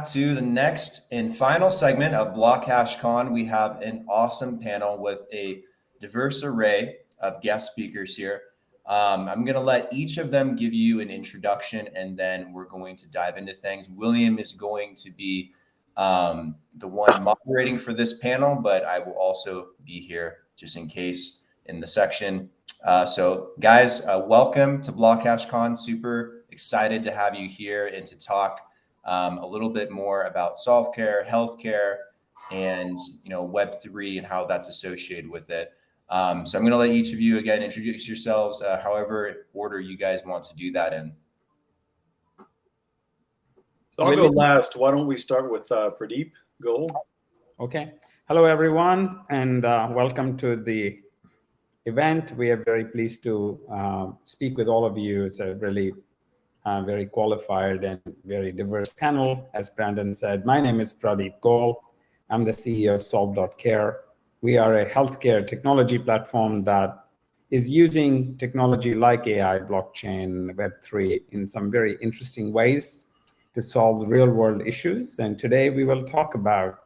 back to the next and final segment of BlockHash Con. We have an awesome panel with a diverse array of guest speakers here. I'm going to let each of them give you an introduction, and then we're going to dive into things. William is going to be the one moderating for this panel, but I will also be here just in case in the section. So guys, welcome to BlockHash Con. Super excited to have you here and to talk a little bit more about Solve.Care, healthcare, and Web3 and how that's associated with it. So I'm going to let each of you again introduce yourselves, however order you guys want to do that in. So I'll go last. Why don't we start with Pradeep, Goel? Okay. Hello, everyone, and welcome to the event. We are very pleased to speak with all of you. It's a really very qualified and very diverse panel. As Brandon said, my name is Pradeep Goel. I'm the CEO of Solve.Care. We are a healthcare technology platform that is using technology like AI, blockchain, Web3 in some very interesting ways to solve real-world issues. And today we will talk about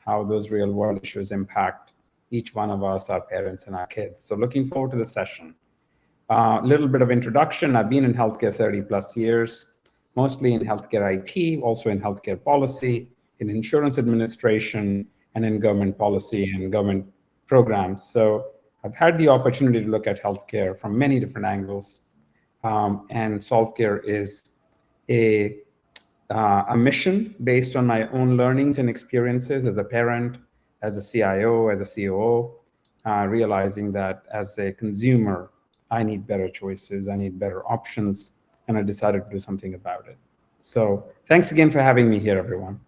how those real-world issues impact each one of us, our parents, and our kids. So looking forward to the session. A little bit of introduction. I've been in healthcare 30 plus years, mostly in healthcare IT, also in healthcare policy, in insurance administration, and in government policy and government programs. So I've had the opportunity to look at healthcare from many different angles. And Solve.Care is a mission based on my own learnings and experiences as a parent, as a CIO, as a COO, realizing that as a consumer, I need better choices, I need better options, and I decided to do something about it. So thanks again for having me here, everyone.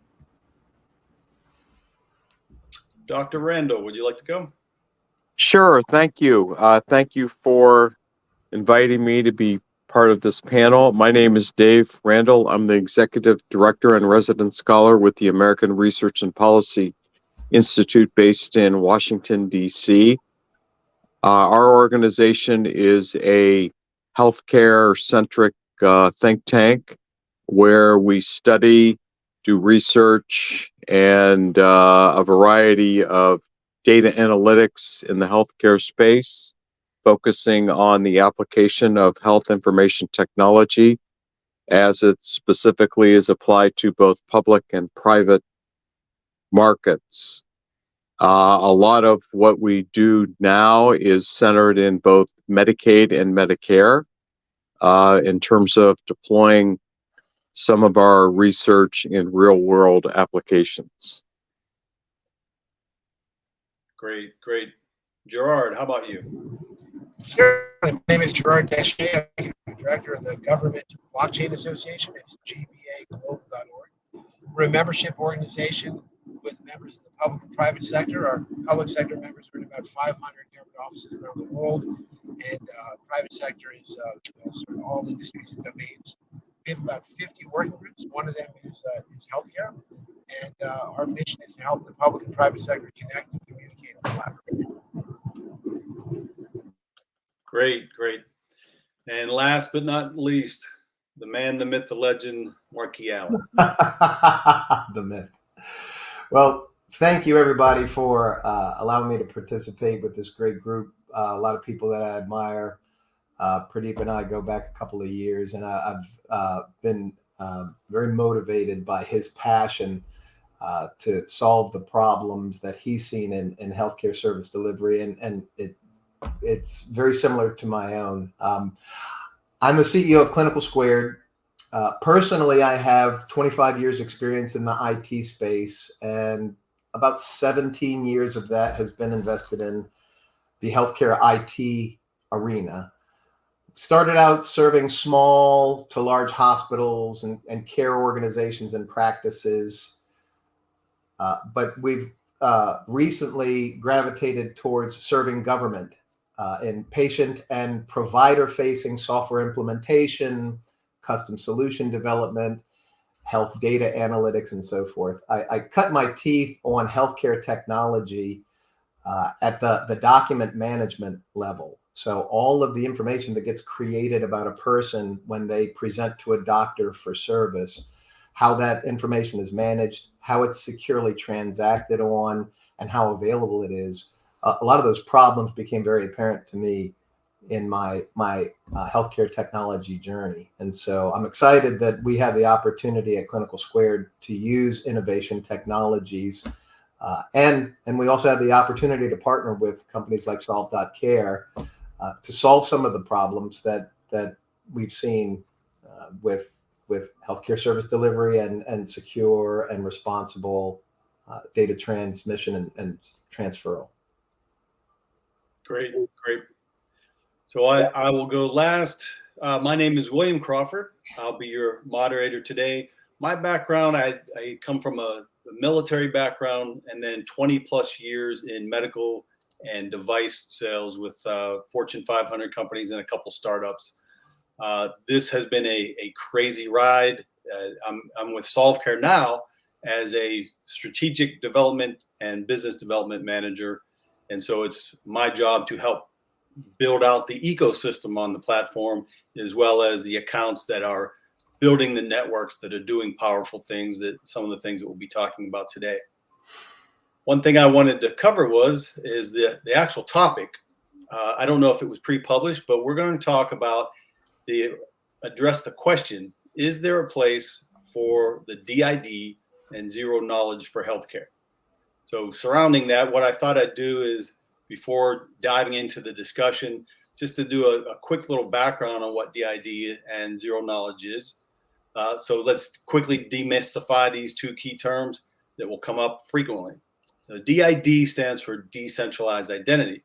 Dr. Randall, would you like to go? Sure, thank you. Thank you for inviting me to be part of this panel. My name is Dave Randall. I'm the Executive Director and Resident Scholar with the American Research and Policy Institute based in Washington, D.C. Our organization is a healthcare-centric think tank where we study, do research, and a variety of data analytics in the healthcare space, focusing on the application of health information technology as it specifically is applied to both public and private markets. A lot of what we do now is centered in both Medicaid and Medicare in terms of deploying some of our research in real-world applications. Great, great. Gerard, how about you? Sure. My name is Gerard Dache. I'm the director of the Government Blockchain Association. It's gbaglobe.org. We're a membership organization with members of the public and private sector. Our public sector members are in about 500 government offices around the world, and private sector is sort of all industries and domains. We have about 50 working groups. One of them is healthcare, and our mission is to help the public and private sector connect and communicate and collaborate. Great, great. And last but not least, the man, the myth, the legend, Marquis. The myth. Well, thank you everybody for allowing me to participate with this great group. A lot of people that I admire. Pradeep and I go back a couple of years, and I've been very motivated by his passion to solve the problems that he's seen in healthcare service delivery, and it's very similar to my own. I'm the CEO of ClinicalSquared. Personally, I have 25 years experience in the IT space, and about 17 years of that has been invested in the healthcare IT arena. Started out serving small to large hospitals and care organizations and practices, but we've recently gravitated towards serving government in patient and provider-facing software implementation, custom solution development, health data analytics, and so forth. I cut my teeth on healthcare technology at the document management level. So all of the information that gets created about a person when they present to a doctor for service how that information is managed, how it's securely transacted on, and how available it is. A lot of those problems became very apparent to me in my healthcare technology journey. And so I'm excited that we have the opportunity at ClinicalSquared to use innovation technologies. And we also have the opportunity to partner with companies like Solve.Care to solve some of the problems that we've seen with healthcare service delivery and secure and responsible data transmission and transferal. Great. So I will go last. My name is William Crawford. I'll be your moderator today. My background, I come from a military background and then 20 plus years in medical and device sales with Fortune 500 companies and a couple startups. This has been a crazy ride. I'm with Solve.Care now as a strategic development and business development manager. And so it's my job to help build out the ecosystem on the platform, as well as the accounts that are building the networks that are doing powerful things, that some of the things that we'll be talking about today. One thing I wanted to cover is the actual topic. I don't know if it was pre-published, but we're going to talk about address the question, is there a place for the DID and zero knowledge for healthcare? So surrounding that, what I thought I'd do is, before diving into the discussion, just to do a quick little background on what DID and zero knowledge is. So let's quickly demystify these two key terms that will come up frequently. So DID stands for decentralized identity,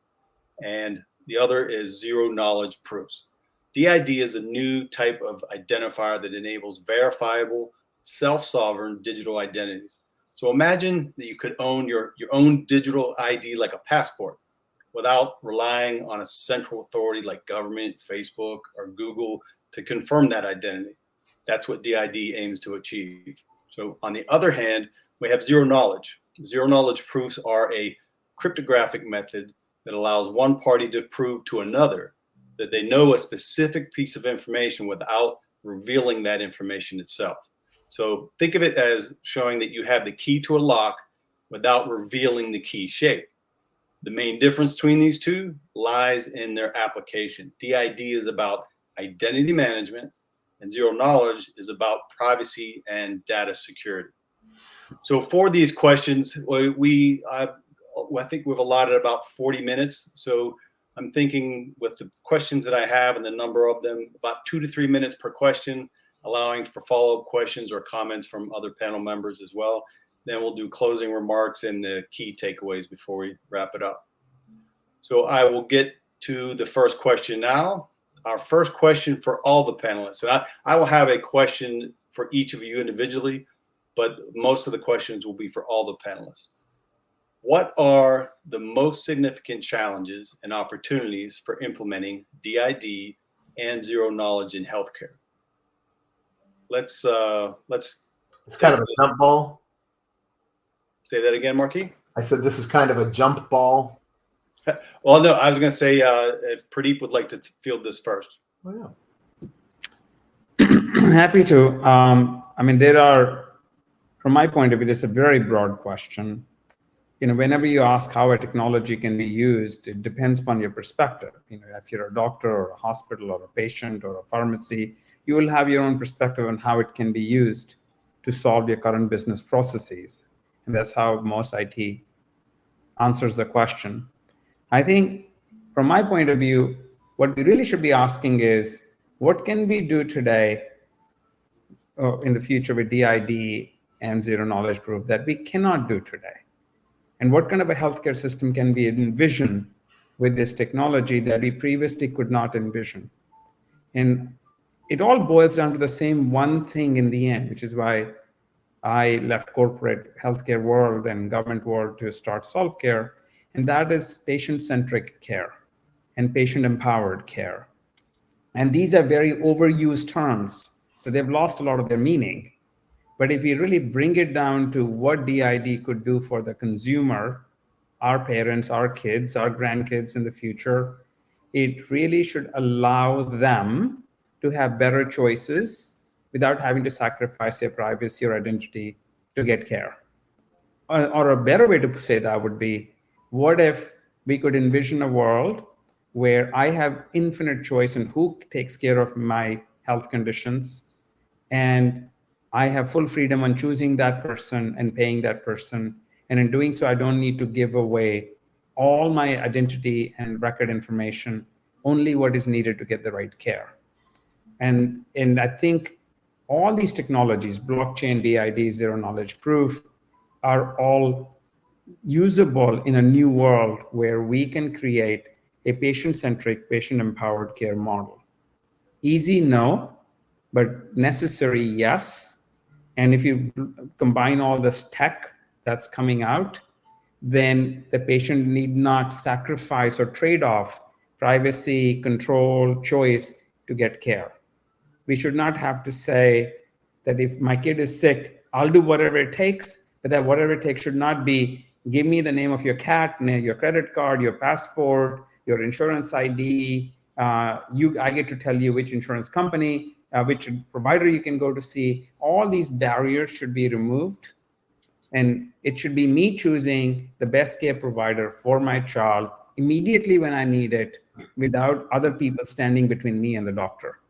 and the other is zero knowledge proofs. DID is a new type of identifier that enables verifiable, self-sovereign digital identities. So imagine that you could own your own digital ID like a passport without relying on a central authority like government, Facebook, or Google to confirm that identity. That's what DID aims to achieve. So on the other hand, we have zero knowledge. Zero knowledge proofs are a cryptographic method that allows one party to prove to another that they know a specific piece of information without revealing that information itself. So think of it as showing that you have the key to a lock without revealing the key shape. The main difference between these two lies in their application. DID is about identity management, and zero knowledge is about privacy and data security. So for these questions, I think we've allotted about 40 minutes. So I'm thinking with the questions that I have and the number of them, about 2 to 3 minutes per question, allowing for follow-up questions or comments from other panel members as well. Then we'll do closing remarks and the key takeaways before we wrap it up. So I will get to the first question now. Our first question for all the panelists. And I will have a question for each of you individually, but most of the questions will be for all the panelists. What are the most significant challenges and opportunities for implementing DID and zero knowledge in healthcare? Let's. It's kind of a jump ball. Say that again, Marquis. I said this is kind of a jump ball. Well, no, I was going to say if Pradeep would like to field this first. Oh, yeah. Happy to. I mean, there are, from my point of view, this is a very broad question. Whenever you ask how a technology can be used, it depends upon your perspective. If you're a doctor or a hospital or a patient or a pharmacy, you will have your own perspective on how it can be used to solve your current business processes. And that's how most IT answers the question. I think from my point of view, what we really should be asking is, what can we do today in the future with DID and zero knowledge proof that we cannot do today? And what kind of a healthcare system can we envision with this technology that we previously could not envision? And it all boils down to the same one thing in the end, which is why I left corporate healthcare world and government world to start Solve.Care, and that is patient-centric care and patient-empowered care. And these are very overused terms, so they've lost a lot of their meaning. But if we really bring it down to what DID could do for the consumer, our parents, our kids, our grandkids in the future, it really should allow them to have better choices without having to sacrifice their privacy or identity to get care. Or a better way to say that would be, what if we could envision a world where I have infinite choice in who takes care of my health conditions, and I have full freedom on choosing that person and paying that person. And in doing so, I don't need to give away all my identity and record information, only what is needed to get the right care. And I think all these technologies, blockchain, DID, zero knowledge proof, are all usable in a new world where we can create a patient-centric, patient-empowered care model. Easy, no, but necessary, yes. And if you combine all this tech that's coming out, then the patient need not sacrifice or trade off privacy, control, choice to get care. We should not have to say that if my kid is sick, I'll do whatever it takes, but that whatever it takes should not be, give me the name of your cat, your credit card, your passport, your insurance ID. I get to tell you which insurance company, which provider you can go to see. All these barriers should be removed. And it should be me choosing the best care provider for my child immediately when I need it, without other people standing between me and the doctor.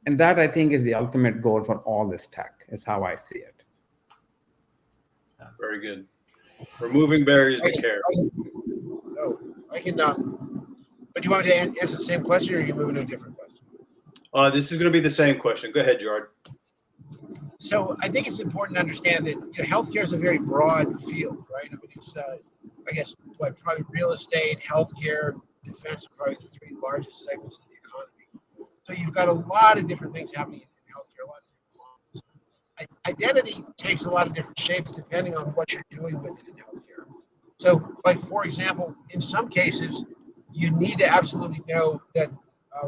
And that, I think, is the ultimate goal for all this tech, is how I see it. Very good. Removing barriers to care. But do you want me to answer the same question, or are you moving to a different question? This is going to be the same question. Go ahead, Gerard. So I think it's important to understand that healthcare is a very broad field, right? I mean, it's I guess probably real estate, healthcare, defense are probably the three largest segments of the economy. So you've got a lot of different things happening in healthcare, a lot of different forms. Identity takes a lot of different shapes depending on what you're doing with it in healthcare. So, like for example, in some cases, you need to absolutely know that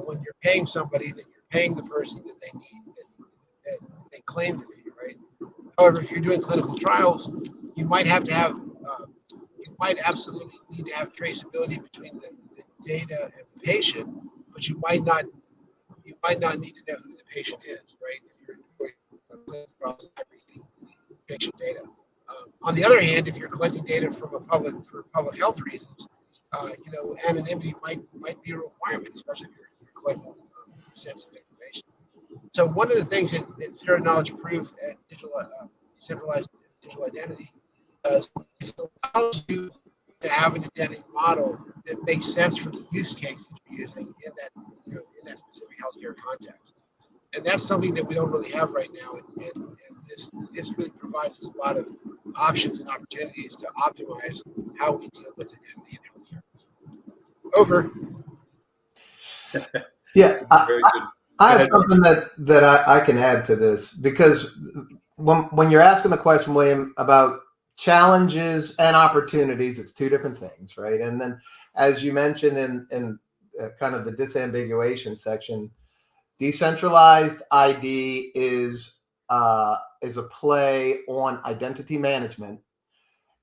when you're paying somebody, that you're paying the person that they need, that they claim to be, right? However, if you're doing clinical trials, you might have to have, you might absolutely need to have traceability between the data and the patient, but you might not need to know who the patient is, right? If you're doing clinical trials and aggregating patient data. On the other hand, if you're collecting data from for public health reasons, anonymity might be a requirement, especially if you're collecting sensitive information. So one of the things that zero knowledge proof and decentralized digital identity does is it allows you to have an identity model that makes sense for the use case that you're using in that specific healthcare context. And that's something that we don't really have right now. And this really provides us a lot of options and opportunities to optimize how we deal with identity in healthcare. Over. Yeah, Very good. I have something that I can add to this, because when you're asking the question, William, about challenges and opportunities, it's two different things, right? And then, as you mentioned in kind of the disambiguation section, decentralized ID is a play on identity management,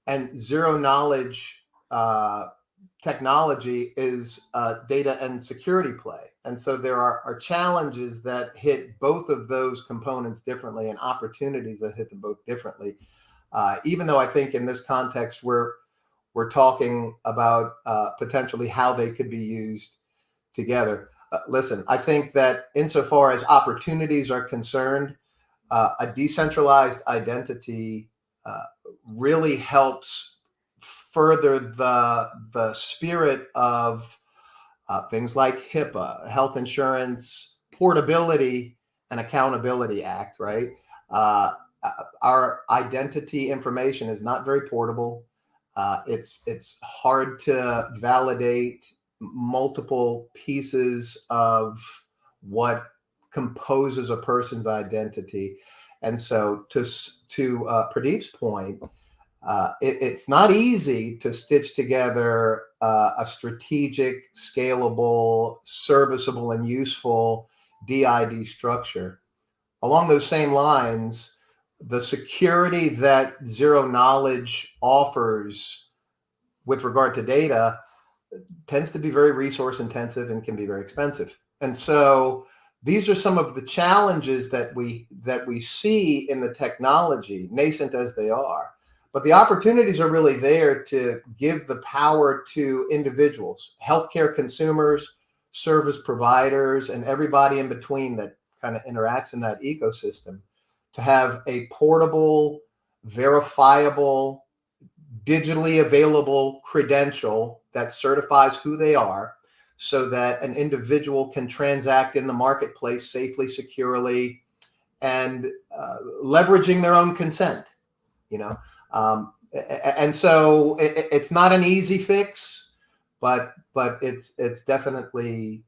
and zero knowledge technology is a data and security play. And so there are challenges that hit both of those components differently, and opportunities that hit them both differently. Even though I think in this context we're talking about potentially how they could be used together. Listen, I think that insofar as opportunities are concerned, a decentralized identity really helps further the spirit of things like HIPAA, Health Insurance Portability and Accountability Act, right? Our identity information is not very portable. It's hard to validate multiple pieces of what composes a person's identity. And so to Pradeep's point, it's not easy to stitch together a strategic, scalable, serviceable, and useful DID structure. Along those same lines, the security that zero knowledge offers with regard to data tends to be very resource intensive and can be very expensive. And so these are some of the challenges that we see in the technology, nascent as they are. But the opportunities are really there to give the power to individuals, healthcare consumers, service providers, and everybody in between that kind of interacts in that ecosystem, to have a portable, verifiable, digitally available credential that certifies who they are, so that an individual can transact in the marketplace safely, securely, and leveraging their own consent, and so it's not an easy fix, but it's definitely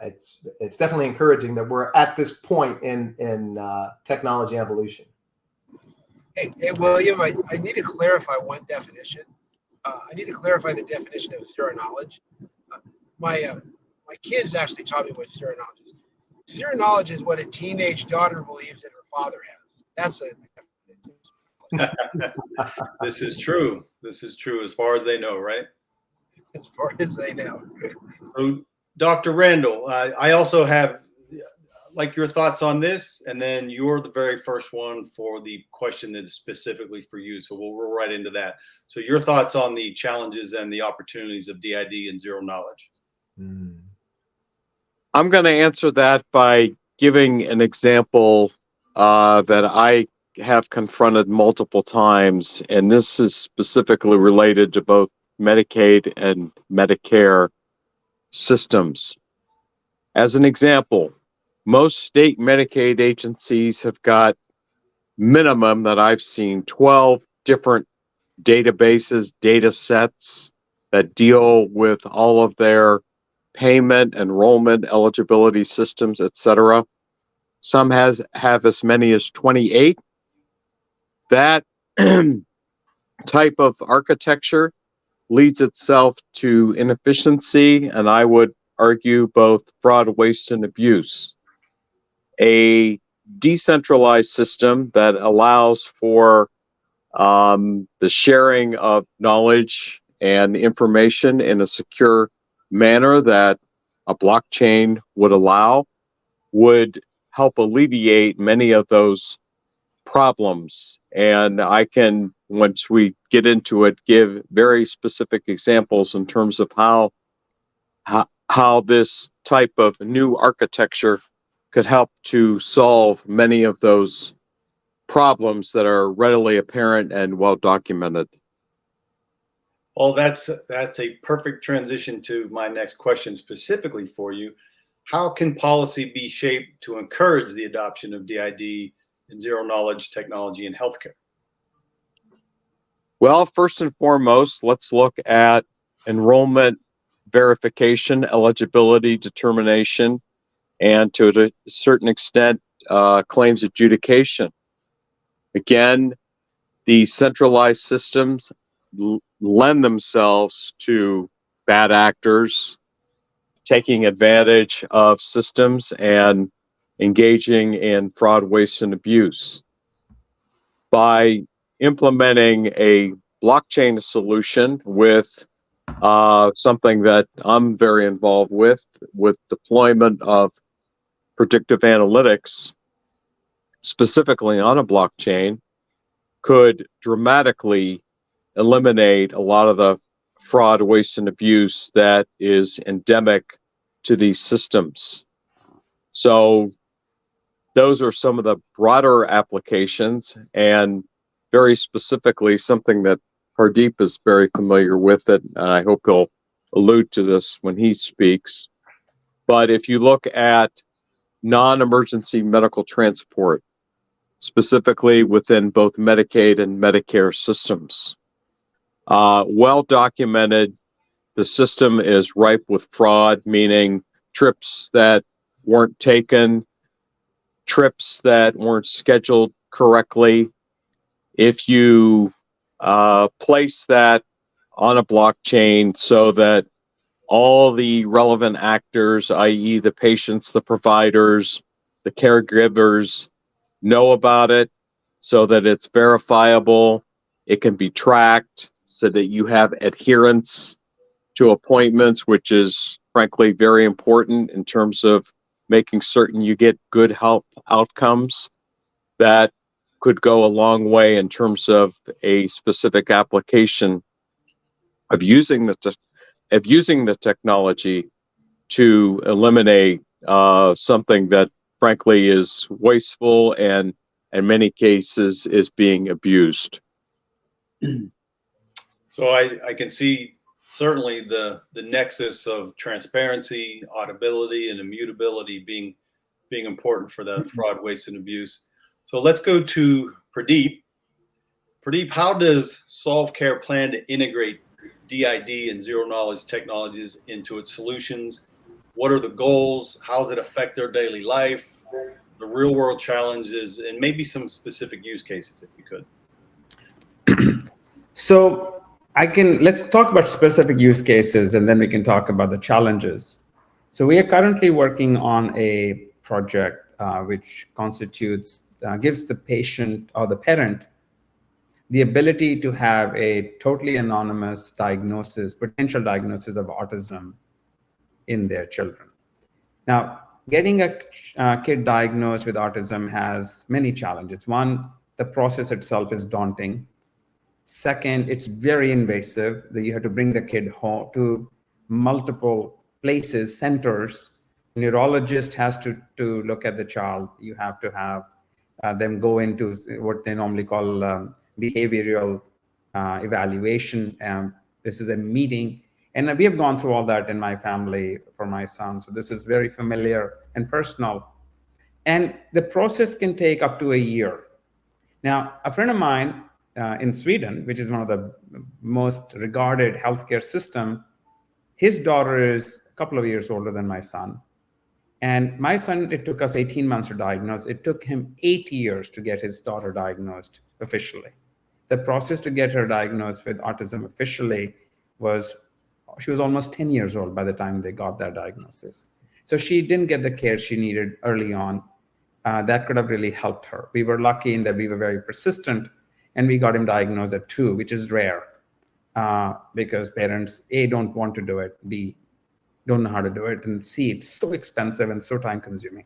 it's definitely encouraging that we're at this point in technology evolution. Hey, William, I need to clarify one definition. I need to clarify the definition of zero knowledge. My kids actually taught me what zero knowledge is. Zero knowledge is what a teenage daughter believes that her father has. That's a This is true. This is true as far as they know, right? as far as they know. So, Dr. Randall, I also have like your thoughts on this, and then you're the very first one for the question that is specifically for you. So we'll roll right into that. So your thoughts on the challenges and the opportunities of DID and zero knowledge. I'm going to answer that by giving an example that I have confronted multiple times, and this is specifically related to both Medicaid and Medicare systems. As an example, most state Medicaid agencies have got minimum that I've seen 12 different databases, data sets that deal with all of their payment, enrollment, eligibility systems, etc. Some have as many as 28. That type of architecture leads itself to inefficiency, and I would argue both fraud, waste, and abuse. A decentralized system that allows for the sharing of knowledge and information in a secure manner that a blockchain would allow would help alleviate many of those problems. And I can, once we get into it, give very specific examples in terms of how this type of new architecture could help to solve many of those problems that are readily apparent and well documented. Well, that's a perfect transition to my next question specifically for you. How can policy be shaped to encourage the adoption of DID and zero knowledge technology in healthcare? Well, first and foremost, let's look at enrollment verification, eligibility determination, and to a certain extent, claims adjudication. Again, the centralized systems lend themselves to bad actors taking advantage of systems and engaging in fraud, waste, and abuse. By implementing a blockchain solution with something that I'm very involved with deployment of predictive analytics, specifically on a blockchain, could dramatically eliminate a lot of the fraud, waste, and abuse that is endemic to these systems. So those are some of the broader applications, and very specifically something that Pradeep is very familiar with it, and I hope he'll allude to this when he speaks. But if you look at non-emergency medical transport, specifically within both Medicaid and Medicare systems, well documented, the system is ripe with fraud, meaning trips that weren't taken, trips that weren't scheduled correctly. If you place that on a blockchain so that all the relevant actors, i.e. the patients, the providers, the caregivers, know about it so that it's verifiable, it can be tracked so that you have adherence to appointments, which is frankly very important in terms of making certain you get good health outcomes, that could go a long way in terms of a specific application of using the technology to eliminate something that frankly is wasteful and in many cases is being abused. So I can see certainly the nexus of transparency, audibility, and immutability being important for the fraud, waste, and abuse. So let's go to Pradeep. Pradeep, how does Solve.Care plan to integrate DID and zero-knowledge technologies into its solutions? What are the goals? How does it affect their daily life? The real-world challenges, and maybe some specific use cases, if you could. So let's talk about specific use cases, and then we can talk about the challenges. So we are currently working on a project which gives the patient or the parent the ability to have a totally anonymous potential diagnosis of autism in their children. Now, getting a kid diagnosed with autism has many challenges. One, the process itself is daunting. Second, it's very invasive that you have to bring the kid home to multiple places, centers. A neurologist has to look at the child. You have to have them go into what they normally call behavioral evaluation. This is a meeting. And we have gone through all that in my family for my son. So this is very familiar and personal. And the process can take up to a year. Now, a friend of mine in Sweden, which is one of the most regarded healthcare system, his daughter is a couple of years older than my son. And my son, it took us 18 months to diagnose. It took him 8 years to get his daughter diagnosed officially. The process to get her diagnosed with autism officially she was almost 10 years old by the time they got that diagnosis. So she didn't get the care she needed early on. That could have really helped her. We were lucky in that we were very persistent, and we got him diagnosed at 2, which is rare because parents, A, don't want to do it, B, don't know how to do it, and C, it's so expensive and so time consuming.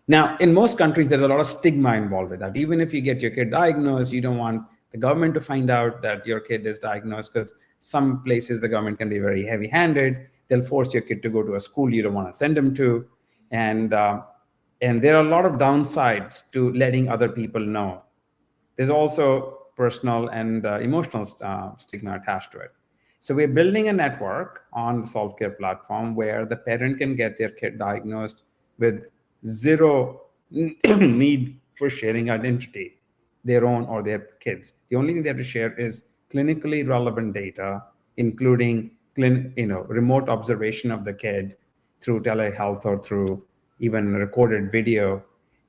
Now, in most countries, there's a lot of stigma involved with that. Even if you get your kid diagnosed, you don't want the government to find out that your kid is diagnosed, because some places the government can be very heavy-handed. They'll force your kid to go to a school you don't want to send them to. And there are a lot of downsides to letting other people know. There's also personal and emotional stigma attached to it. So we're building a network on the Solve.Care platform where the parent can get their kid diagnosed with zero need for sharing identity, their own or their kids. The only thing they have to share is clinically relevant data, including remote observation of the kid through telehealth or through even recorded video,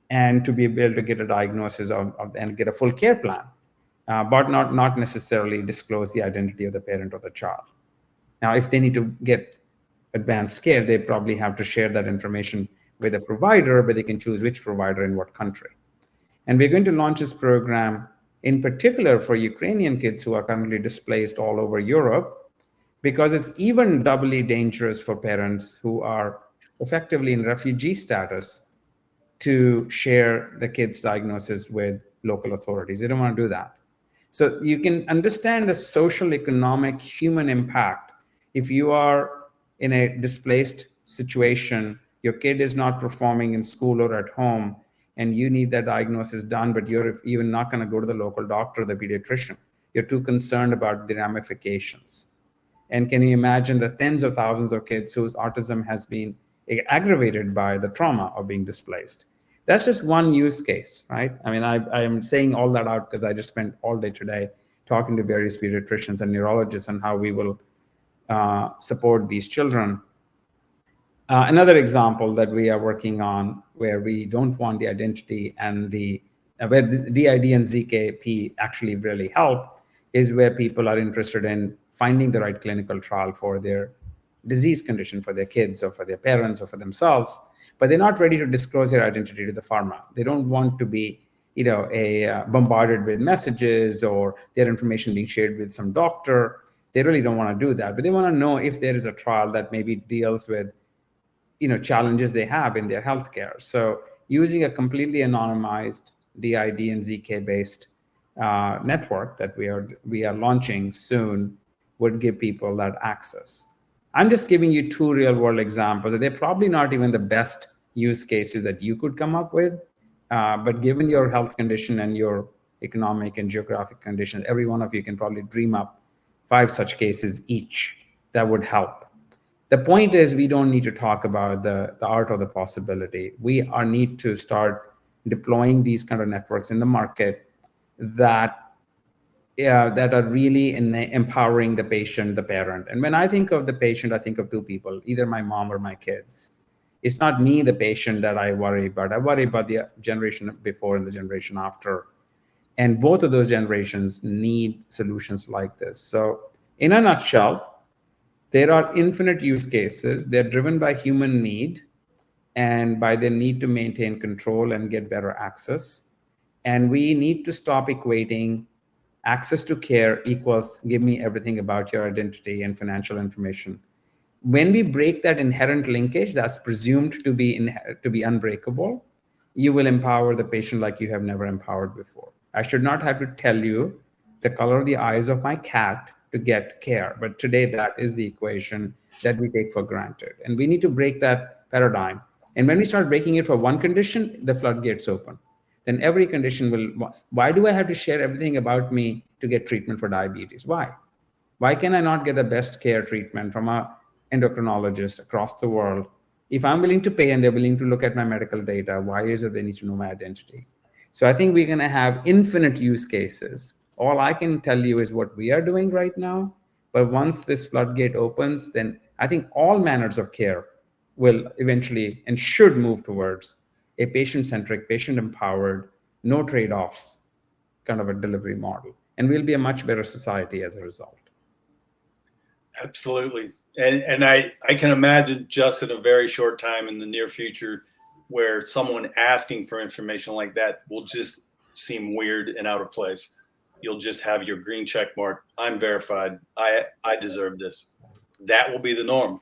and to be able to get a diagnosis and get a full care plan, but not necessarily disclose the identity of the parent or the child. Now, if they need to get advanced care, they probably have to share that information with a provider, but they can choose which provider in what country. And we're going to launch this program in particular for Ukrainian kids who are currently displaced all over Europe, because it's even doubly dangerous for parents who are effectively in refugee status to share the kid's diagnosis with local authorities. They don't want to do that. So you can understand the social, economic, human impact. If you are in a displaced situation, your kid is not performing in school or at home, and you need that diagnosis done, but you're even not going to go to the local doctor or the pediatrician. You're too concerned about the ramifications. And can you imagine the tens of thousands of kids whose autism has been aggravated by the trauma of being displaced? That's just one use case, right? I mean, I am saying all that out because I just spent all day today talking to various pediatricians and neurologists on how we will support these children. Another example that we are working on where we don't want the identity and where the DID and ZKP actually really help is where people are interested in finding the right clinical trial for their disease condition, for their kids or for their parents or for themselves, but they're not ready to disclose their identity to the pharma. They don't want to be bombarded with messages or their information being shared with some doctor. They really don't want to do that, but they want to know if there is a trial that maybe deals with challenges they have in their healthcare. So using a completely anonymized DID and ZK based network that we are launching soon would give people that access. I'm just giving you 2 real world examples. They're probably not even the best use cases that you could come up with, but given your health condition and your economic and geographic conditions, every one of you can probably dream up 5 such cases each that would help. The point is, we don't need to talk about the art or the possibility. We need to start deploying these kind of networks in the market that are really empowering the patient, the parent. And when I think of the patient, I think of 2 people, either my mom or my kids. It's not me, the patient, that I worry about. I worry about the generation before and the generation after. And both of those generations need solutions like this. So in a nutshell, there are infinite use cases. They're driven by human need and by the need to maintain control and get better access. And we need to stop equating access to care equals give me everything about your identity and financial information. When we break that inherent linkage that's presumed to be unbreakable, you will empower the patient like you have never empowered before. I should not have to tell you the color of the eyes of my cat to get care. But today, that is the equation that we take for granted. And we need to break that paradigm. And when we start breaking it for one condition, the floodgates open. Then every condition will, why do I have to share everything about me to get treatment for diabetes? Why? Why can I not get the best care treatment from a endocrinologist across the world? If I'm willing to pay and they're willing to look at my medical data, why is it they need to know my identity? So I think we're going to have infinite use cases. All I can tell you is what we are doing right now. But once this floodgate opens, then I think all manners of care will eventually and should move towards a patient-centric, patient-empowered, no trade-offs kind of a delivery model. And we'll be a much better society as a result. Absolutely. And I can imagine just in a very short time in the near future where someone asking for information like that will just seem weird and out of place. You'll just have your green check mark. I'm verified. I deserve this. That will be the norm.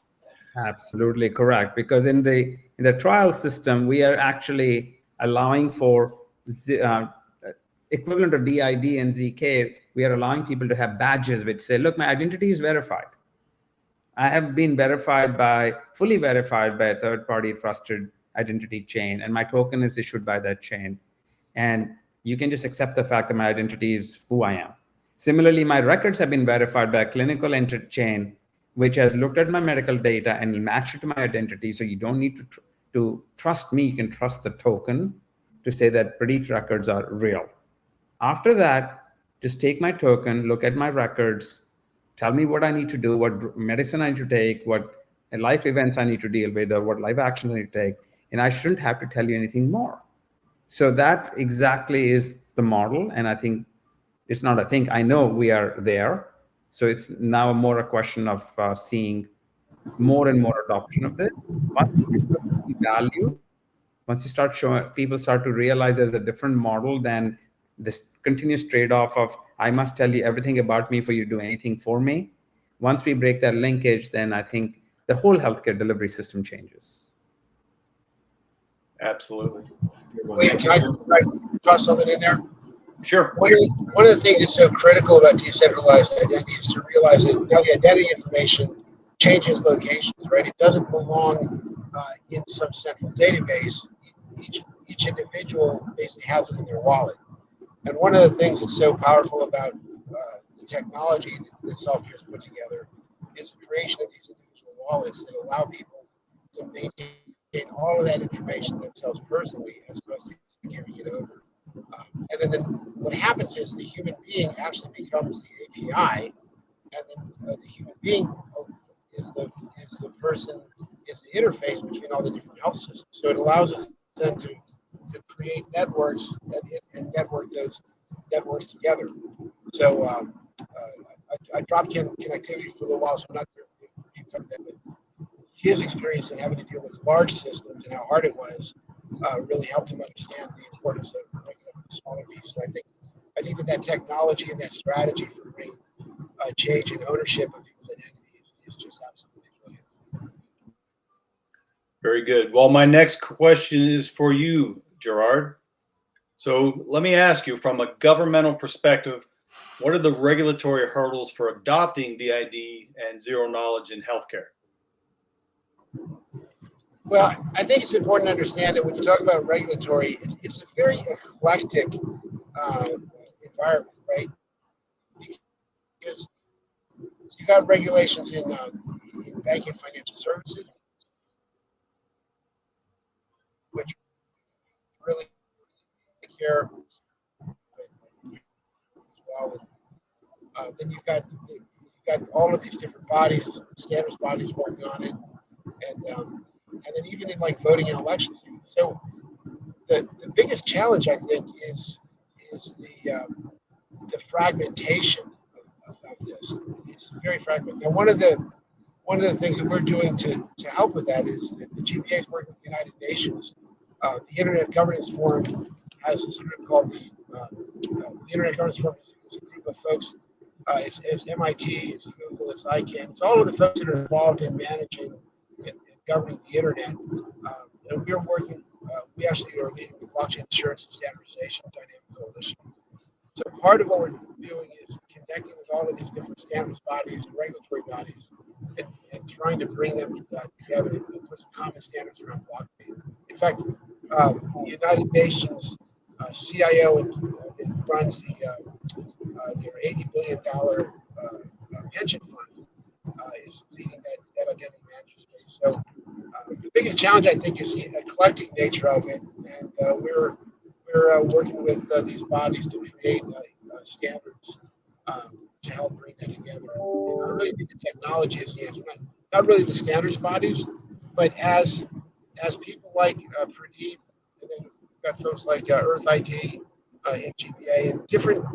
Absolutely correct. Because in the trial system, we are actually allowing for equivalent of DID and ZK. We are allowing people to have badges which say, look, my identity is verified. I have been fully verified by a third-party trusted identity chain, and my token is issued by that chain. And you can just accept the fact that my identity is who I am. Similarly, my records have been verified by a clinical entity chain, which has looked at my medical data and matched it to my identity. So you don't need to trust me. You can trust the token to say that Pradeep's records are real. After that, just take my token, look at my records, tell me what I need to do, what medicine I need to take, what life events I need to deal with, or what life actions I need to take. And I shouldn't have to tell you anything more. So that exactly is the model. And I think it's not, I know we are there. So it's now more a question of seeing more and more adoption of this. Once you start to see value, once you start showing, people start to realize there's a different model than this continuous trade-off of, I must tell you everything about me for you to do anything for me. Once we break that linkage, then I think the whole healthcare delivery system changes. Absolutely. Wait, can I toss something in there? Sure. One of the things that's so critical about decentralized identity is to realize that now the identity information changes locations, right? It doesn't belong in some central database. Each individual basically has it in their wallet. And one of the things that's so powerful about the technology that Solve.Care has put together is the creation of these individual wallets that allow people to maintain all of that information themselves personally as opposed to giving it over. And then what happens is the human being actually becomes the API, and then the human being is the person, is the interface between all the different health systems. So it allows us then to create networks and network those networks together. So I dropped connectivity for a little while, so I'm not sure if you covered that, but his experience in having to deal with large systems and how hard it was really helped him understand the importance of breaking up into smaller pieces. I think that technology and that strategy for bringing change and ownership of people's identities is just absolutely brilliant. Very good. Well, my next question is for you, Gerard. So let me ask you, from a governmental perspective, what are the regulatory hurdles for adopting DID and zero knowledge in healthcare? Well, I think it's important to understand that when you talk about regulatory, it's a very eclectic environment, right? Because you got regulations in banking and financial services, which really care as well. Then you've got all of these different bodies, standards bodies working on it, and then even in like voting and elections. So the biggest challenge, I think, is the fragmentation of this. It's very fragmented. Now, one of the things that we're doing to help with that is that the GPA is working with the United Nations. The Internet Governance Forum has this group called the Internet Governance Forum is a group of folks. It's MIT, it's Google, it's ICANN, it's all of the folks that are involved in managing and governing the internet. And we're working. We actually are leading the Blockchain Assurance and Standardization Dynamic Coalition. So part of what we're doing is connecting with all of these different standards bodies and regulatory bodies, and trying to bring them together and put some common standards around blockchain. In fact, the United Nations CIO that runs their $80 billion pension fund is leading that identity management space. So the biggest challenge, I think, is the eclectic nature of it, and we're working with these bodies to create standards to help bring that together. And I really think the technology is the answer, not really the standards bodies, but as people like Pradeep, and then we've got folks like Earth ID and GPA, and different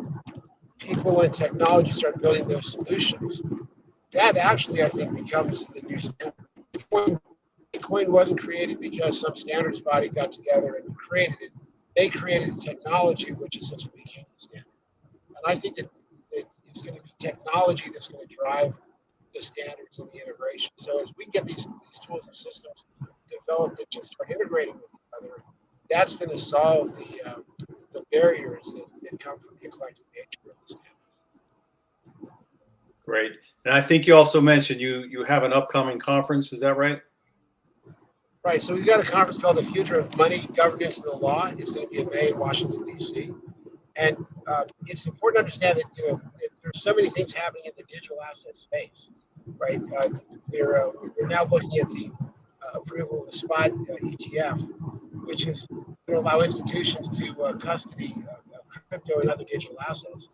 people in technology start building those solutions. That actually, I think, becomes the new standard. Bitcoin wasn't created because some standards body got together and created it. They created technology, which essentially became the standard. And I think that it's going to be technology that's going to drive the standards and the integration. So as we get these tools and systems developed that just start integrating with each other, that's going to solve the barriers that come from the eclectic nature of the standards. Great. And I think you also mentioned you have an upcoming conference. Is that right? Right. So we've got a conference called The Future of Money, Governance, and the Law. It's going to be in May in Washington, D.C. And it's important to understand that, that there's so many things happening in the digital asset space, right? We're now looking at the approval of the spot ETF, which is going to allow institutions to custody crypto and other digital assets,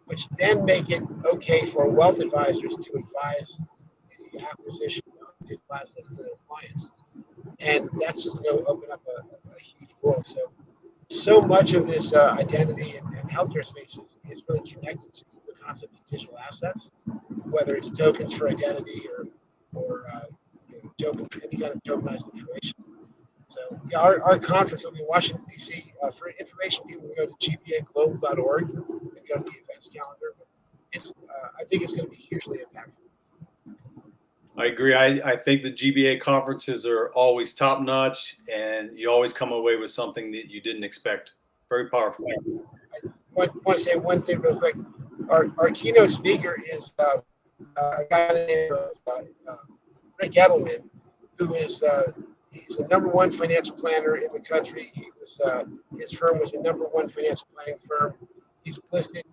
which then make it okay for wealth advisors to advise the acquisition of digital assets to their clients. And that's just going to open up a huge world. So much of this identity and healthcare space is really connected to the concept of digital assets, whether it's tokens for identity or any kind of tokenized information. So yeah, our conference will be in Washington, D.C. For information, people can go to gpaglobal.org and go to the events calendar. But I think it's going to be hugely impactful. I agree. I think the GBA conferences are always top notch, and you always come away with something that you didn't expect. Very powerful. I want to say one thing real quick. Our keynote speaker is a guy by the name of Rick Edelman, who is he's the #1 financial planner in the country. He was his firm was the #1 financial planning firm. He's listed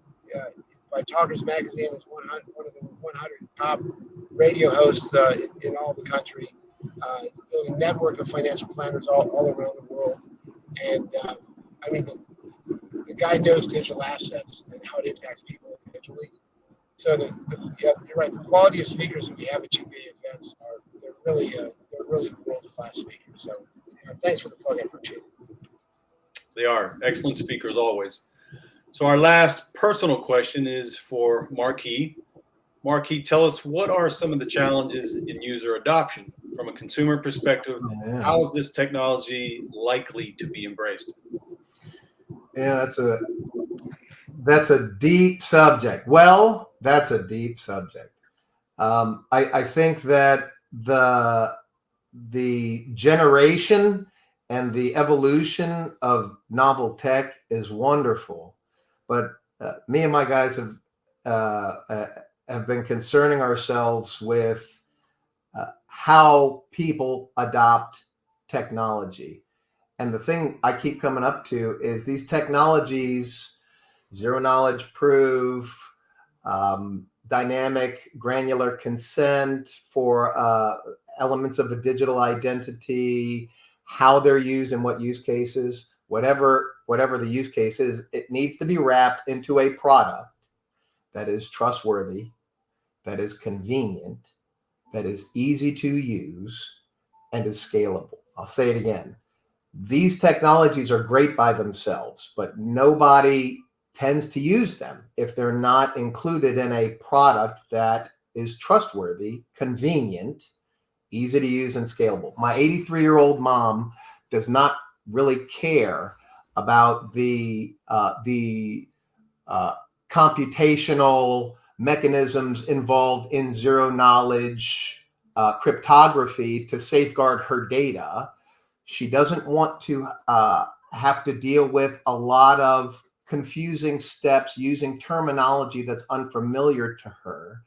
by Talkers Magazine as one of the 100 top radio hosts in all the country, building a network of financial planners all around the world. And I mean, the guy knows digital assets and how it impacts people individually. So you're right. The quality of speakers that we have at GPA events they're really world-class speakers. So thanks for the plug. I appreciate it. They are excellent speakers always. So our last personal question is for Marquis. Marquis, tell us, what are some of the challenges in user adoption from a consumer perspective? Yeah. How is this technology likely to be embraced? Yeah, that's a deep subject. Well, that's a deep subject. I think that the generation and the evolution of novel tech is wonderful, but me and my guys have been concerning ourselves with how people adopt technology. And the thing I keep coming up to is these technologies, zero knowledge proof, dynamic granular consent for elements of a digital identity, how they're used and what use cases, whatever the use case is, it needs to be wrapped into a product that is trustworthy, that is convenient, that is easy to use, and is scalable. I'll say it again. These technologies are great by themselves, but nobody tends to use them if they're not included in a product that is trustworthy, convenient, easy to use, and scalable. My 83-year-old mom does not really care about the computational mechanisms involved in zero knowledge cryptography to safeguard her data. She doesn't want to have to deal with a lot of confusing steps using terminology that's unfamiliar to her.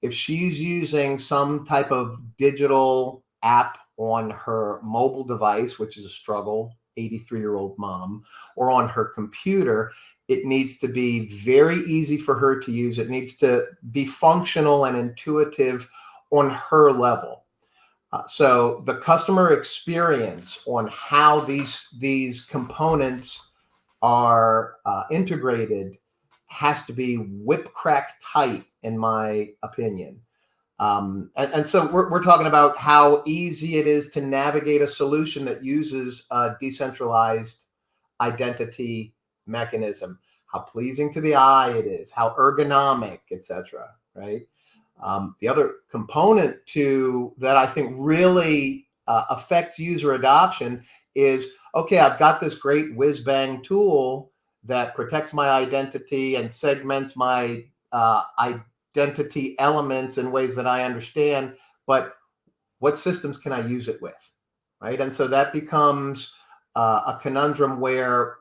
If she's using some type of digital app on her mobile device, which is a struggle, 83-year-old mom, or on her computer, it needs to be very easy for her to use. It needs to be functional and intuitive on her level. So the customer experience on how these components are integrated has to be whip crack tight, in my opinion. And so we're talking about how easy it is to navigate a solution that uses a decentralized identity mechanism, how pleasing to the eye it is, how ergonomic, etc. Right? The other component to that I think really affects user adoption is, okay, I've got this great whiz-bang tool that protects my identity and segments my identity elements in ways that I understand, but what systems can I use it with, right? And so that becomes a conundrum where,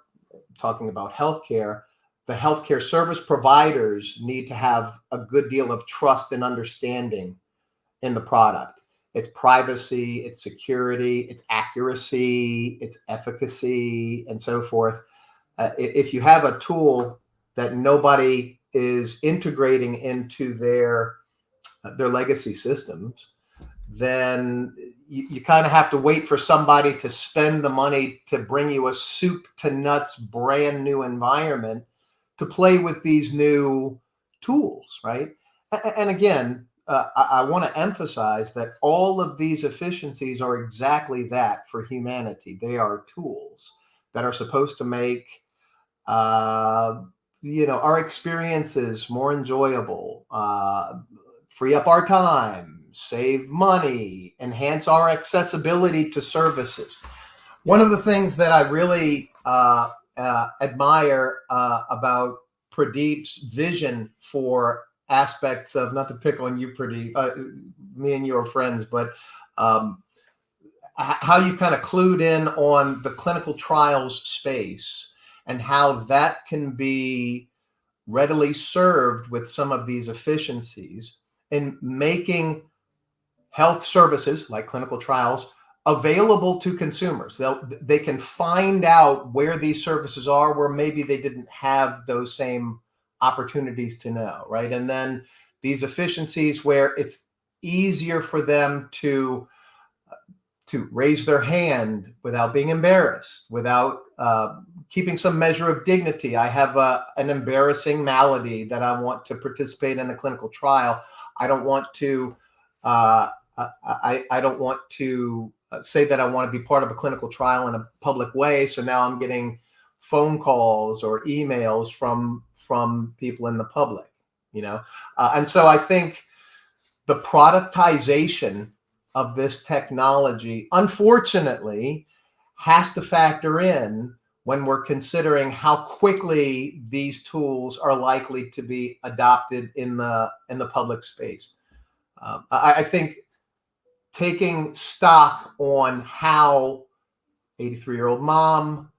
talking about healthcare, the healthcare service providers need to have a good deal of trust and understanding in the product. Its privacy, its security, its accuracy, its efficacy, and so forth. If you have a tool that nobody is integrating into their legacy systems, then you kind of have to wait for somebody to spend the money to bring you a soup to nuts brand new environment to play with these new tools, right? And again, I want to emphasize that all of these efficiencies are exactly that for humanity. They are tools that are supposed to make our experiences more enjoyable, free up our time, save money, enhance our accessibility to services. One of the things that I really admire about Pradeep's vision for aspects of, not to pick on you, Pradeep, me and you are friends, but how you've kind of clued in on the clinical trials space and how that can be readily served with some of these efficiencies in making health services like clinical trials available to consumers. They can find out where these services are, where maybe they didn't have those same opportunities to know, right? And then these efficiencies where it's easier for them to raise their hand without being embarrassed, without keeping some measure of dignity. I have an embarrassing malady that I want to participate in a clinical trial. I don't want to I don't want to say that I want to be part of a clinical trial in a public way. So now I'm getting phone calls or emails from people in the public, and so I think the productization of this technology, unfortunately, has to factor in when we're considering how quickly these tools are likely to be adopted in the public space. I think taking stock on how 83-year-old mom,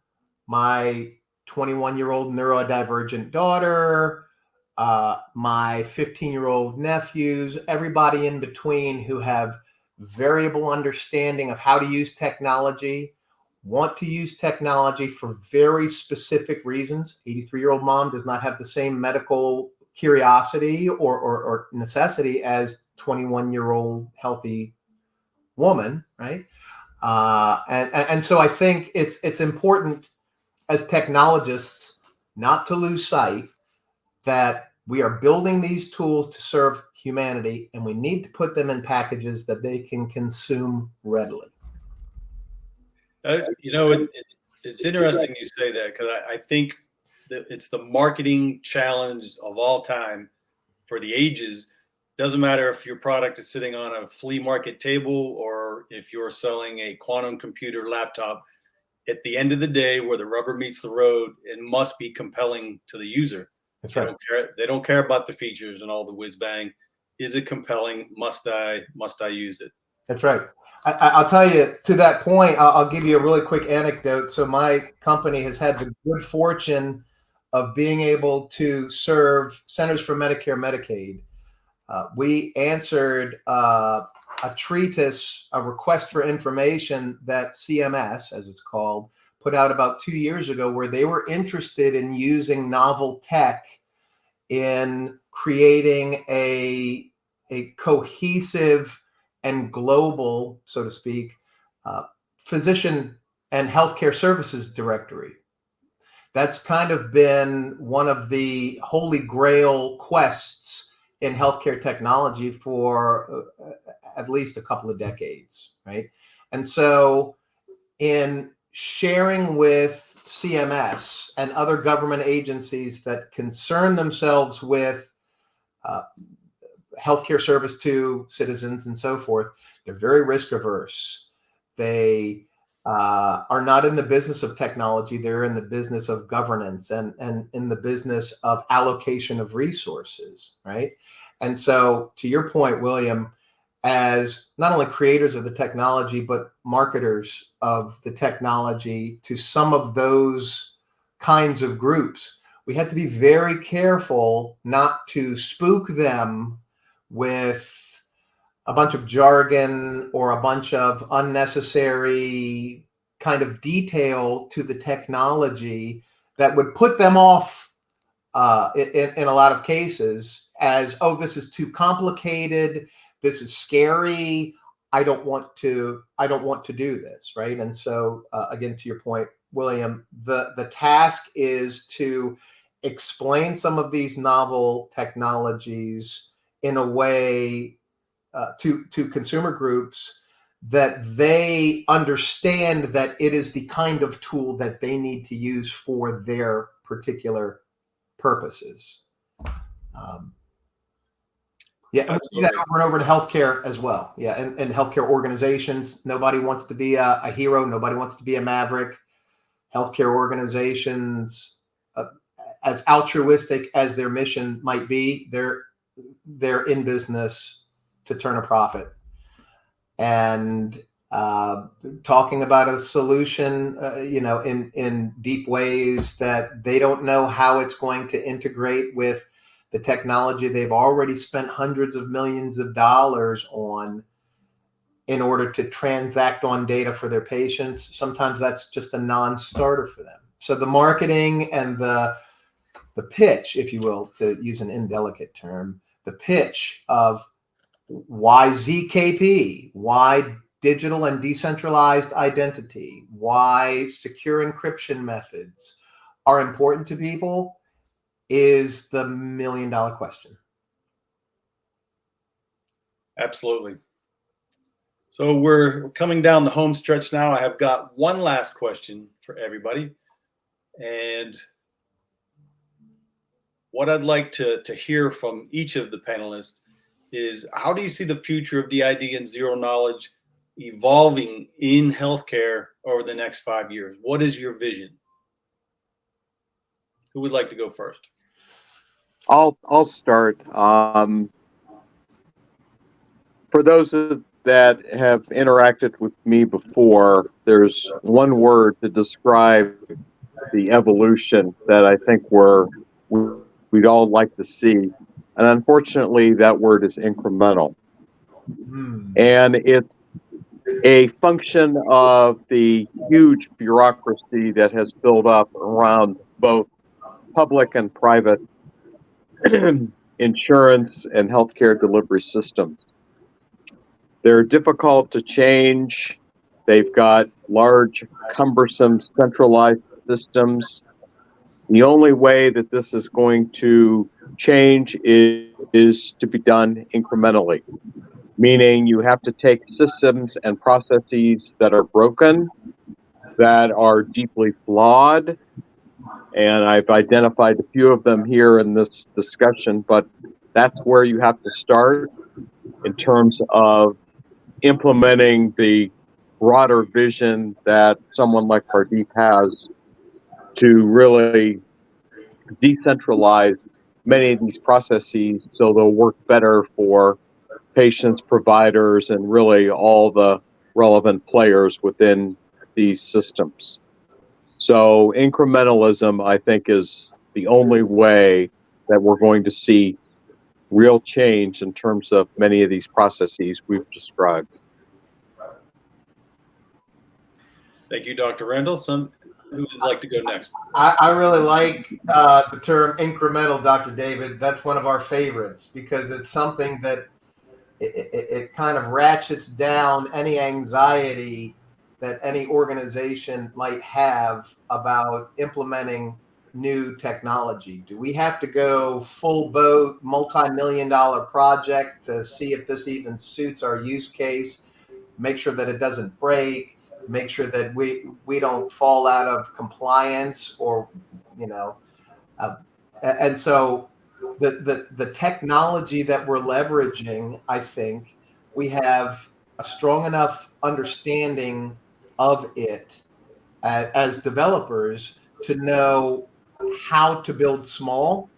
my 21-year-old neurodivergent daughter, my 15-year-old nephews, everybody in between who have variable understanding of how to use technology, want to use technology for very specific reasons. 83-year-old mom does not have the same medical curiosity or necessity as 21-year-old healthy woman, right? And so I think it's important as technologists not to lose sight that we are building these tools to serve humanity, and we need to put them in packages that they can consume readily. It's interesting you say that, because I think that it's the marketing challenge of all time for the ages. Doesn't matter if your product is sitting on a flea market table or if you're selling a quantum computer laptop. At the end of the day, where the rubber meets the road, it must be compelling to the user. That's right. They don't care about the features and all the whiz bang. Is it compelling? Must I use it? That's right. I'll tell you, to that point, I'll give you a really quick anecdote. So my company has had the good fortune of being able to serve Centers for Medicare Medicaid. We answered a treatise, a request for information that CMS, as it's called, put out about 2 years ago, where they were interested in using novel tech in creating a cohesive and global, so to speak, physician and healthcare services directory. That's kind of been one of the holy grail quests in healthcare technology for at least a couple of decades, right? And so in sharing with CMS and other government agencies that concern themselves with healthcare service to citizens and so forth, they're very risk averse. They are not in the business of technology. They're in the business of governance and in the business of allocation of resources, right? And so to your point, William, as not only creators of the technology, but marketers of the technology to some of those kinds of groups, we have to be very careful not to spook them with a bunch of jargon or a bunch of unnecessary kind of detail to the technology that would put them off in a lot of cases as, oh, this is too complicated, this is scary, I don't want to do this, right? And so again, to your point, William, the task is to explain some of these novel technologies in a way to consumer groups that they understand that it is the kind of tool that they need to use for their particular purposes. And we do that over and over to healthcare as well. Yeah, and healthcare organizations, nobody wants to be a hero. Nobody wants to be a maverick. Healthcare organizations, as altruistic as their mission might be, they're in business to turn a profit. And talking about a solution, in deep ways that they don't know how it's going to integrate with the technology they've already spent hundreds of millions of dollars on in order to transact on data for their patients. Sometimes that's just a non-starter for them. So the marketing and the pitch, if you will, to use an indelicate term, the pitch of why ZKP, why digital and decentralized identity, why secure encryption methods are important to people is the $1 million question. Absolutely. So we're coming down the home stretch now. I have got one last question for everybody. And what I'd like to hear from each of the panelists is, how do you see the future of DID and zero knowledge evolving in healthcare over the next 5 years? What is your vision? Who would like to go first? I'll start. For those that have interacted with me before, there's one word to describe the evolution that I think we'd all like to see. And unfortunately, that word is incremental. And it's a function of the huge bureaucracy that has built up around both public and private insurance and healthcare delivery systems. They're difficult to change. They've got large, cumbersome, centralized systems. The only way that this is going to change is to be done incrementally, meaning you have to take systems and processes that are broken, that are deeply flawed, and I've identified a few of them here in this discussion, but that's where you have to start in terms of implementing the broader vision that someone like Pradeep has to really decentralize many of these processes so they'll work better for patients, providers, and really all the relevant players within these systems. So incrementalism, I think, is the only way that we're going to see real change in terms of many of these processes we've described. Thank you, Dr. Randall. Who would like to go next? I really like the term incremental, Dr. David. That's one of our favorites because it's something that it kind of ratchets down any anxiety that any organization might have about implementing new technology. Do we have to go full boat, multi-million-dollar project to see if this even suits our use case, make sure that it doesn't break, make sure that we don't fall out of compliance or, and so the technology that we're leveraging, I think we have a strong enough understanding of it as developers to know how to build small,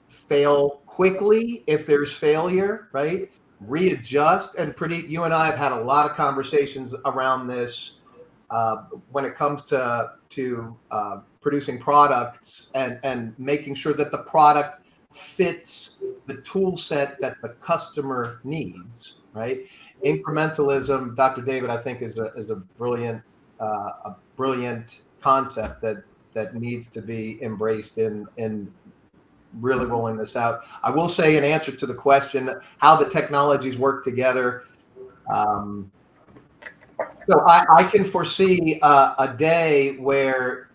fail quickly if there's failure, right? Readjust. And Pradeep, you and I have had a lot of conversations around this when it comes to producing products and making sure that the product fits the tool set that the customer needs, right? Incrementalism, Dr. David, I think is a brilliant concept that needs to be embraced in really rolling this out. I will say, in answer to the question, how the technologies work together. So I can foresee a day where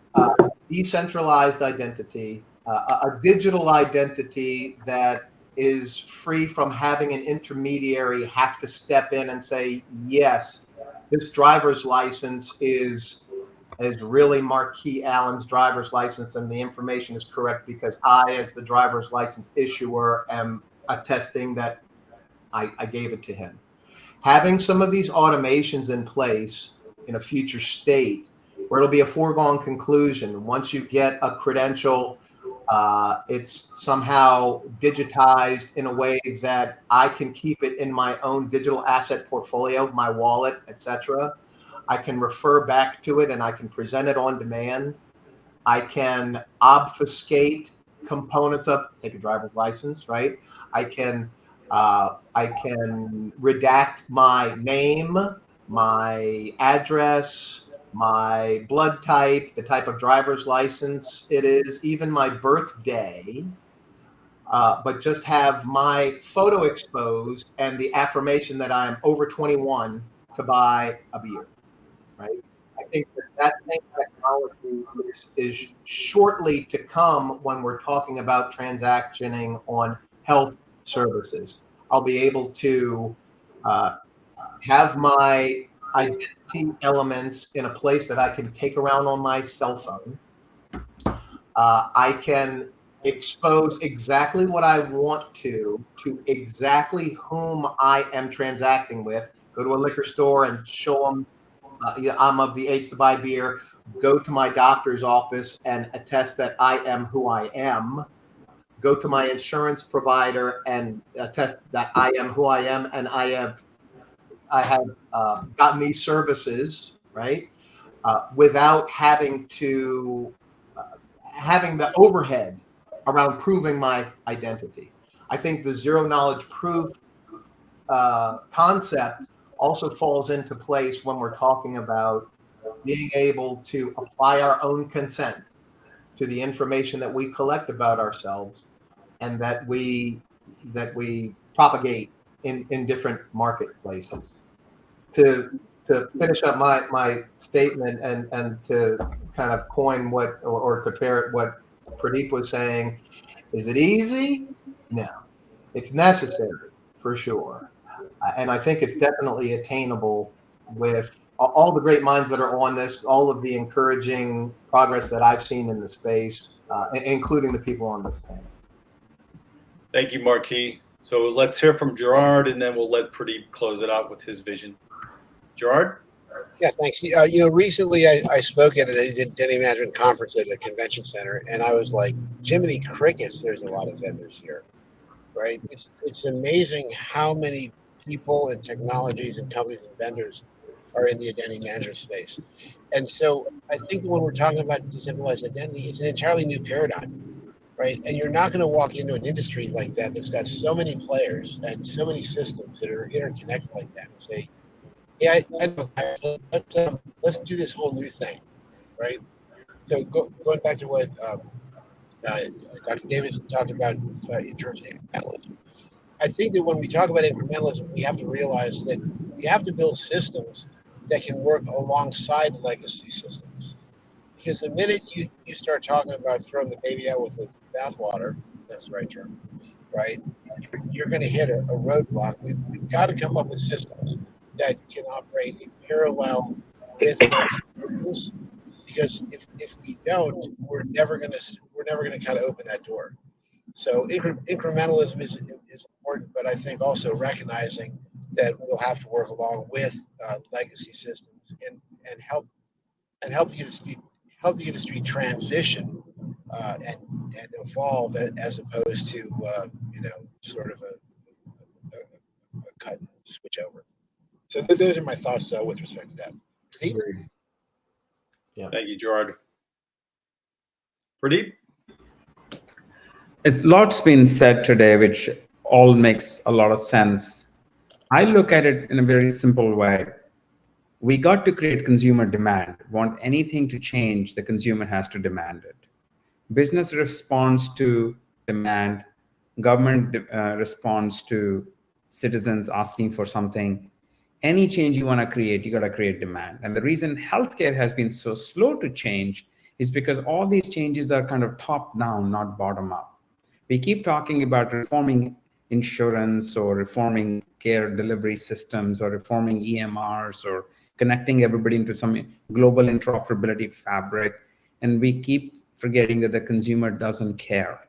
decentralized identity, a digital identity that is free from having an intermediary have to step in and say, yes, this driver's license is really Marquis Allen's driver's license, and the information is correct because I, as the driver's license issuer, am attesting that I gave it to him. Having some of these automations in place in a future state where it'll be a foregone conclusion. Once you get a credential, it's somehow digitized in a way that I can keep it in my own digital asset portfolio, my wallet, etc. I can refer back to it and I can present it on demand. I can obfuscate components of, take a driver's license, right? I can redact my name, my address, my blood type, the type of driver's license it is, even my birthday, but just have my photo exposed and the affirmation that I'm over 21 to buy a beer, right? I think that same technology is shortly to come when we're talking about transactioning on health services. I'll be able to have my identity elements in a place that I can take around on my cell phone. I can expose exactly what I want to exactly whom I am transacting with. Go to a liquor store and show them I'm of the age to buy beer. Go to my doctor's office and attest that I am who I am. Go to my insurance provider and attest that I am who I am, and I I have gotten these services, right, without having the overhead around proving my identity. I think the zero knowledge proof concept also falls into place when we're talking about being able to apply our own consent to the information that we collect about ourselves and that we propagate in different marketplaces. To finish up my statement and to kind of coin what or to parrot what Pradeep was saying, is it easy? No, it's necessary for sure. And I think it's definitely attainable with all the great minds that are on this, all of the encouraging progress that I've seen in the space, including the people on this panel. Thank you, Marquis. So let's hear from Gerard, and then we'll let Pradeep close it out with his vision. Gerard? Yeah, thanks. Recently I spoke at a Denny Management conference at a convention center, and I was like, Jiminy Crickets, there's a lot of vendors here, right? It's amazing how many people and technologies and companies and vendors are in the identity management space. And so I think that when we're talking about decentralized identity, it's an entirely new paradigm, right? And you're not going to walk into an industry like that that's got so many players and so many systems that are interconnected like that and say, yeah, I know, let's do this whole new thing, right? So going back to what Dr. Davis talked about in terms of incrementalism, I think that when we talk about incrementalism, we have to realize that we have to build systems that can work alongside legacy systems. Because the minute you start talking about throwing the baby out with the bathwater, that's the right term, right? You're going to hit a roadblock. We've got to come up with systems that can operate in parallel with legacy, because if we don't, we're never going to kind of open that door. So incrementalism is important, but I think also recognizing that we'll have to work along with legacy systems and help the industry transition and evolve as opposed to sort of a cut and switch over. So those are my thoughts with respect to that. Yeah. Thank you, Gerard. Pradeep? It's lots been said today, which all makes a lot of sense. I look at it in a very simple way. We got to create consumer demand. Want anything to change, the consumer has to demand it. Business responds to demand. Government responds to citizens asking for something. Any change you want to create, you got to create demand. And the reason healthcare has been so slow to change is because all these changes are kind of top down, not bottom up. We keep talking about reforming insurance or reforming care delivery systems or reforming EMRs or connecting everybody into some global interoperability fabric. And we keep forgetting that the consumer doesn't care.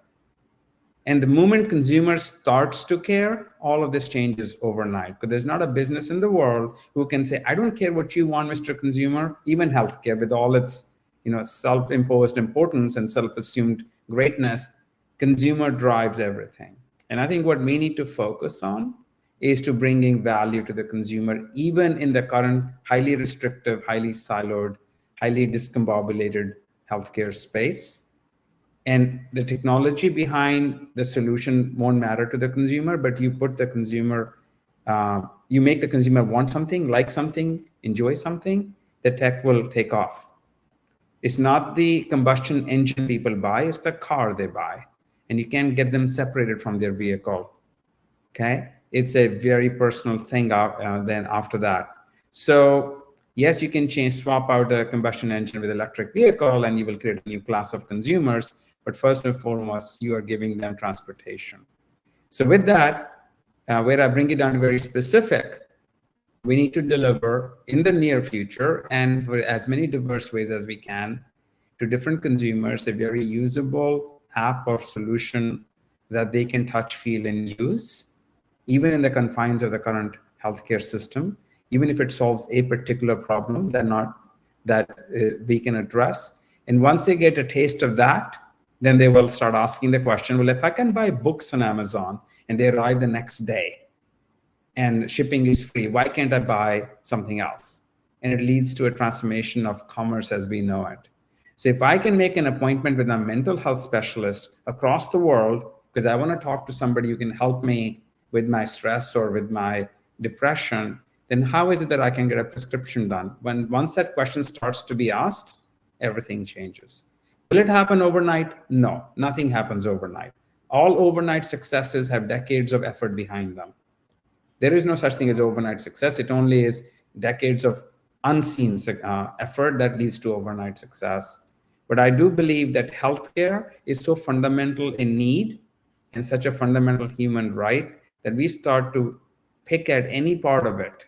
And the moment consumer starts to care, all of this changes overnight. Because there's not a business in the world who can say, I don't care what you want, Mr. Consumer. Even healthcare, with all its self-imposed importance and self-assumed greatness, consumer drives everything. And I think what we need to focus on is to bringing value to the consumer, even in the current highly restrictive, highly siloed, highly discombobulated healthcare space. And the technology behind the solution won't matter to the consumer, but you put the consumer, you make the consumer want something, like something, enjoy something, the tech will take off. It's not the combustion engine people buy, it's the car they buy. And you can't get them separated from their vehicle, okay? It's a very personal thing then after that. So yes, you can swap out a combustion engine with electric vehicle and you will create a new class of consumers, but first and foremost, you are giving them transportation. So with that, where I bring it down to very specific, we need to deliver in the near future and for as many diverse ways as we can to different consumers, a very usable app or solution that they can touch, feel, and use, even in the confines of the current healthcare system, even if it solves a particular problem that we can address. And once they get a taste of that, then they will start asking the question, well, if I can buy books on Amazon and they arrive the next day, and shipping is free. Why can't I buy something else? And it leads to a transformation of commerce as we know it. So if I can make an appointment with a mental health specialist across the world, because I want to talk to somebody who can help me with my stress or with my depression, then how is it that I can get a prescription done? Once that question starts to be asked, everything changes. Will it happen overnight? No, nothing happens overnight. All overnight successes have decades of effort behind them. There is no such thing as overnight success. It only is decades of unseen effort that leads to overnight success. But I do believe that healthcare is so fundamental in need and such a fundamental human right that we start to pick at any part of it,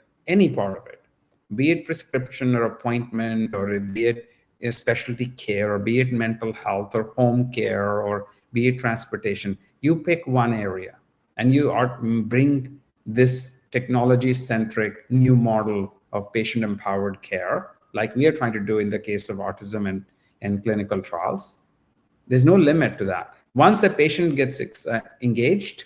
be it prescription or appointment, or be it specialty care, or be it mental health or home care, or be it transportation. You pick one area and you bring this technology-centric new model of patient-empowered care, like we are trying to do in the case of autism and clinical trials. There's no limit to that. Once a patient gets engaged,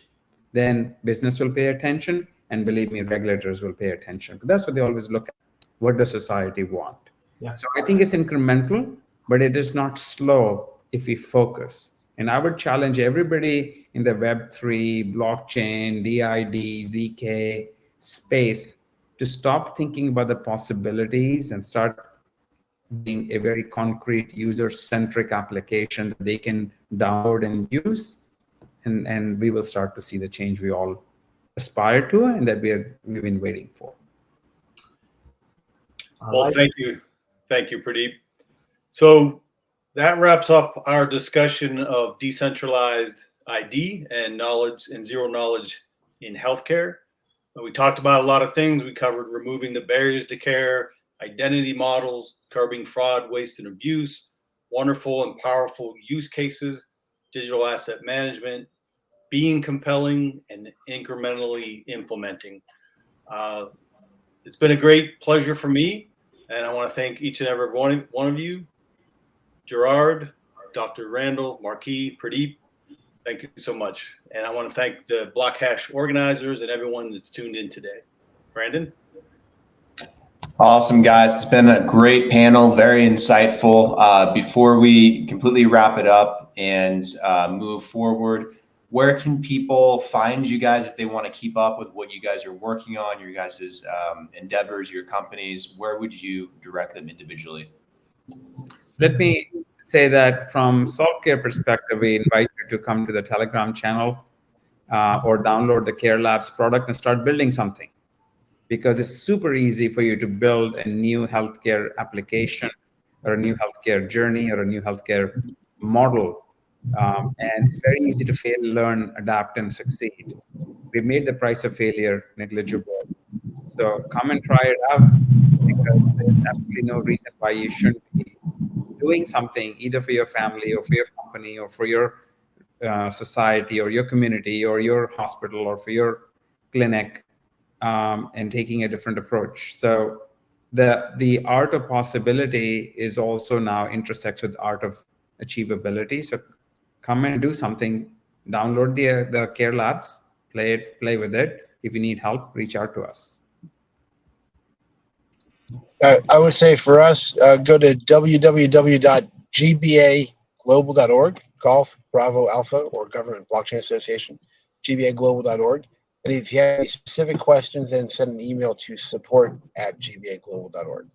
then business will pay attention, and believe me, regulators will pay attention. But that's what they always look at. What does society want? Yeah. So I think it's incremental, but it is not slow if we focus. And I would challenge everybody in the Web3, blockchain, DID, ZK space to stop thinking about the possibilities and start being a very concrete user-centric application that they can download and use. And we will start to see the change we all aspire to and that we've been waiting for. Well, thank you. Thank you, Pradeep. So that wraps up our discussion of decentralized ID and knowledge and zero knowledge in healthcare. We talked about a lot of things. We covered removing the barriers to care, identity models, curbing fraud, waste, and abuse, wonderful and powerful use cases, digital asset management, being compelling, and incrementally implementing. It's been a great pleasure for me, and I want to thank each and every one of you, Gerard, Dr. Randall, Marquis, Pradeep. Thank you so much. And I want to thank the BlockHash organizers and everyone that's tuned in today. Brandon? Awesome, guys. It's been a great panel, very insightful. Before we completely wrap it up and move forward, where can people find you guys if they want to keep up with what you guys are working on, your guys' endeavors, your companies? Where would you direct them individually? Let me say that from Solve.Care perspective, we invite you to come to the Telegram channel or download the Care Labs product and start building something, because it's super easy for you to build a new healthcare application or a new healthcare journey or a new healthcare model. And it's very easy to fail, learn, adapt, and succeed. We've made the price of failure negligible. So come and try it out, because there's absolutely no reason why you shouldn't be doing something either for your family or for your company or for your society or your community or your hospital or for your clinic, and taking a different approach. So the art of possibility is also now intersects with art of achievability. So come and do something. Download the Care Labs, play with it. If you need help, reach out to us. I would say for us, go to www.gbaglobal.org, Golf, Bravo, Alpha, or Government Blockchain Association, gbaglobal.org. And if you have any specific questions, then send an email to support@gbaglobal.org.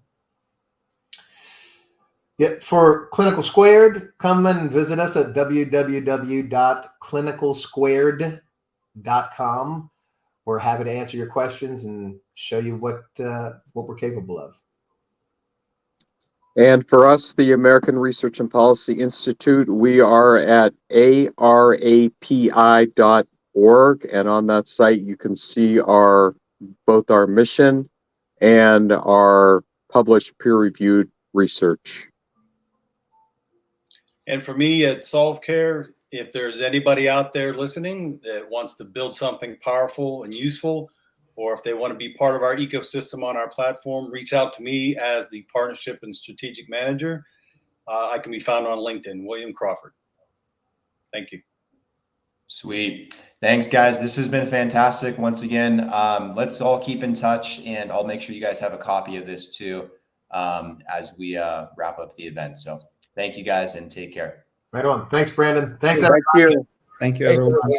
Yeah, for ClinicalSquared, come and visit us at www.clinicalsquared.com. We're happy to answer your questions and show you what we're capable of. And for us, the American Research and Policy Institute, we are at arapi.org. And on that site, you can see both our mission and our published peer-reviewed research. And for me at Solve.Care, if there's anybody out there listening that wants to build something powerful and useful, or if they want to be part of our ecosystem on our platform, reach out to me as the Partnership and Strategic Manager. I can be found on LinkedIn, William Crawford. Thank you. Sweet. Thanks, guys. This has been fantastic. Once again, let's all keep in touch, and I'll make sure you guys have a copy of this too as we wrap up the event. So thank you guys and take care. Right on. Thanks, Brandon. Thanks, Thank everybody. you. Thank you, Thanks, everyone. everybody.